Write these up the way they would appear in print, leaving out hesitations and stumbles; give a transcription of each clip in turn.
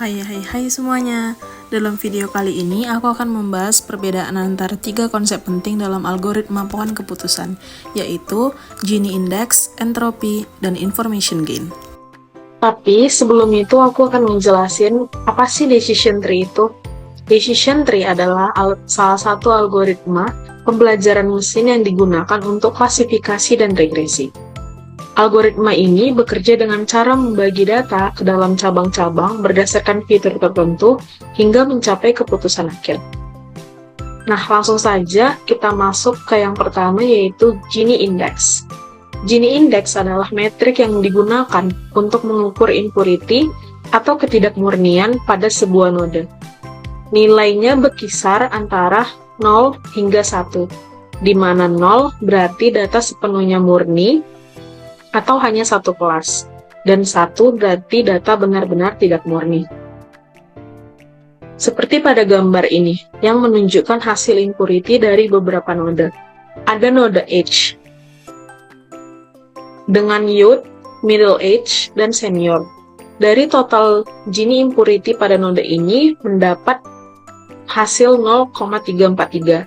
Hai semuanya. Dalam video kali ini aku akan membahas perbedaan antara 3 konsep penting dalam algoritma pohon keputusan, yaitu Gini Index, entropi, dan information gain. Tapi sebelum itu aku akan menjelasin apa sih decision tree itu. Decision tree adalah salah satu algoritma pembelajaran mesin yang digunakan untuk klasifikasi dan regresi. Algoritma ini bekerja dengan cara membagi data ke dalam cabang-cabang berdasarkan fitur tertentu hingga mencapai keputusan akhir. Nah, langsung saja kita masuk ke yang pertama, yaitu Gini Index. Gini Index adalah metrik yang digunakan untuk mengukur impurity atau ketidakmurnian pada sebuah node. Nilainya berkisar antara 0 hingga 1, di mana 0 berarti data sepenuhnya murni atau hanya satu kelas, dan 1 berarti data benar-benar tidak murni. Seperti pada gambar ini, yang menunjukkan hasil impurity dari beberapa node. Ada node H, dengan youth, middle age, dan senior. Dari total Gini impurity pada node ini mendapat hasil 0,343.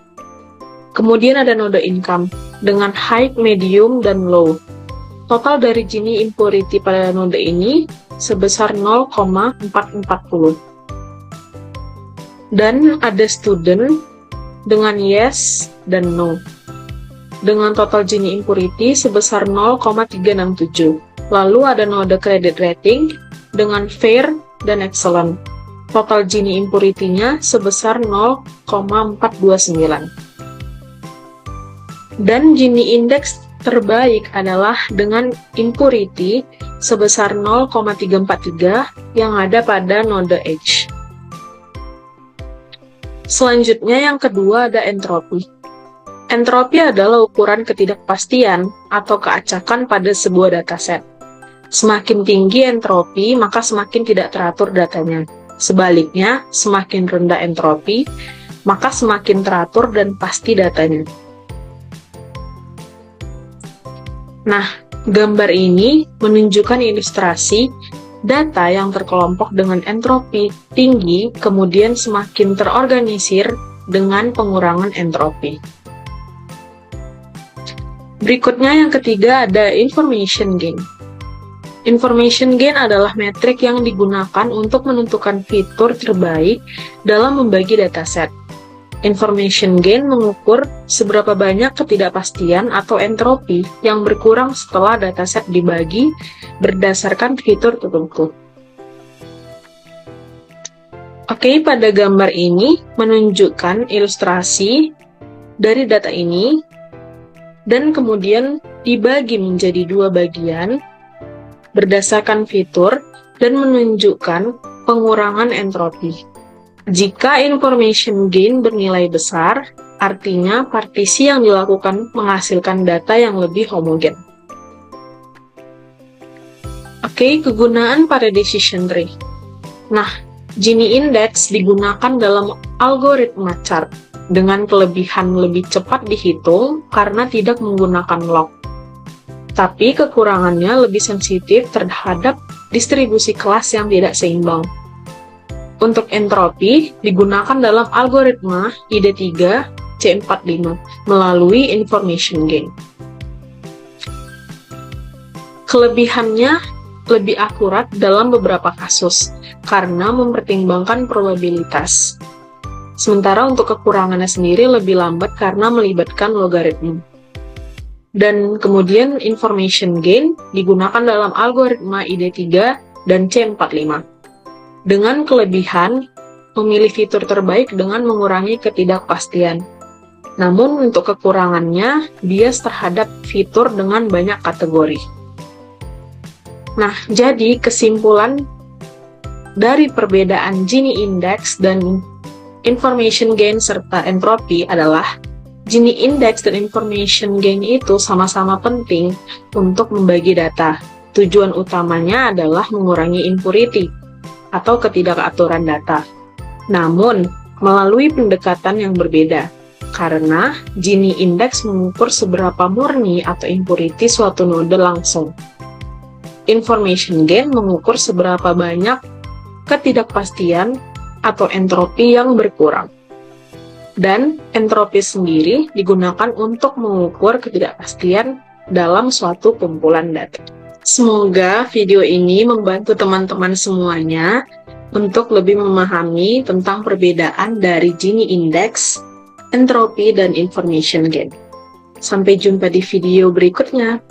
Kemudian ada node income, dengan high, medium, dan low. Total dari Gini impurity pada node ini sebesar 0,440. Dan ada student dengan yes dan no, dengan total Gini impurity sebesar 0,367. Lalu ada node credit rating dengan fair dan excellent. Total Gini impurity-nya sebesar 0,429. Dan Gini index terbaik adalah dengan impurity sebesar 0,343 yang ada pada node H. Selanjutnya yang kedua ada entropi. Entropi adalah ukuran ketidakpastian atau keacakan pada sebuah dataset. Semakin tinggi entropi, maka semakin tidak teratur datanya. Sebaliknya, semakin rendah entropi, maka semakin teratur dan pasti datanya. Nah, gambar ini menunjukkan ilustrasi data yang terkelompok dengan entropi tinggi, kemudian semakin terorganisir dengan pengurangan entropi. Berikutnya yang ketiga ada information gain. Information gain adalah metrik yang digunakan untuk menentukan fitur terbaik dalam membagi dataset. Information gain mengukur seberapa banyak ketidakpastian atau entropi yang berkurang setelah dataset dibagi berdasarkan fitur tertentu. Oke, pada gambar ini menunjukkan ilustrasi dari data ini dan kemudian dibagi menjadi 2 bagian berdasarkan fitur dan menunjukkan pengurangan entropi. Jika information gain bernilai besar, artinya partisi yang dilakukan menghasilkan data yang lebih homogen. Oke, kegunaan pada decision tree. Nah, Gini index digunakan dalam algoritma chart dengan kelebihan lebih cepat dihitung karena tidak menggunakan log. Tapi kekurangannya lebih sensitif terhadap distribusi kelas yang tidak seimbang. Untuk entropi digunakan dalam algoritma ID3 C45 melalui information gain. Kelebihannya lebih akurat dalam beberapa kasus karena mempertimbangkan probabilitas. Sementara untuk kekurangannya sendiri lebih lambat karena melibatkan logaritma. Dan kemudian information gain digunakan dalam algoritma ID3 dan C45. Dengan kelebihan, memilih fitur terbaik dengan mengurangi ketidakpastian. Namun untuk kekurangannya, bias terhadap fitur dengan banyak kategori. Nah, jadi kesimpulan dari perbedaan Gini index dan information gain serta entropi adalah Gini index dan information gain itu sama-sama penting untuk membagi data. Tujuan utamanya adalah mengurangi impurity atau ketidakaturan data. Namun, melalui pendekatan yang berbeda, karena Gini index mengukur seberapa murni atau impurity suatu node langsung. Information gain mengukur seberapa banyak ketidakpastian atau entropi yang berkurang. Dan entropi sendiri digunakan untuk mengukur ketidakpastian dalam suatu kumpulan data. Semoga video ini membantu teman-teman semuanya untuk lebih memahami tentang perbedaan dari Gini Index, entropi, dan information gain. Sampai jumpa di video berikutnya.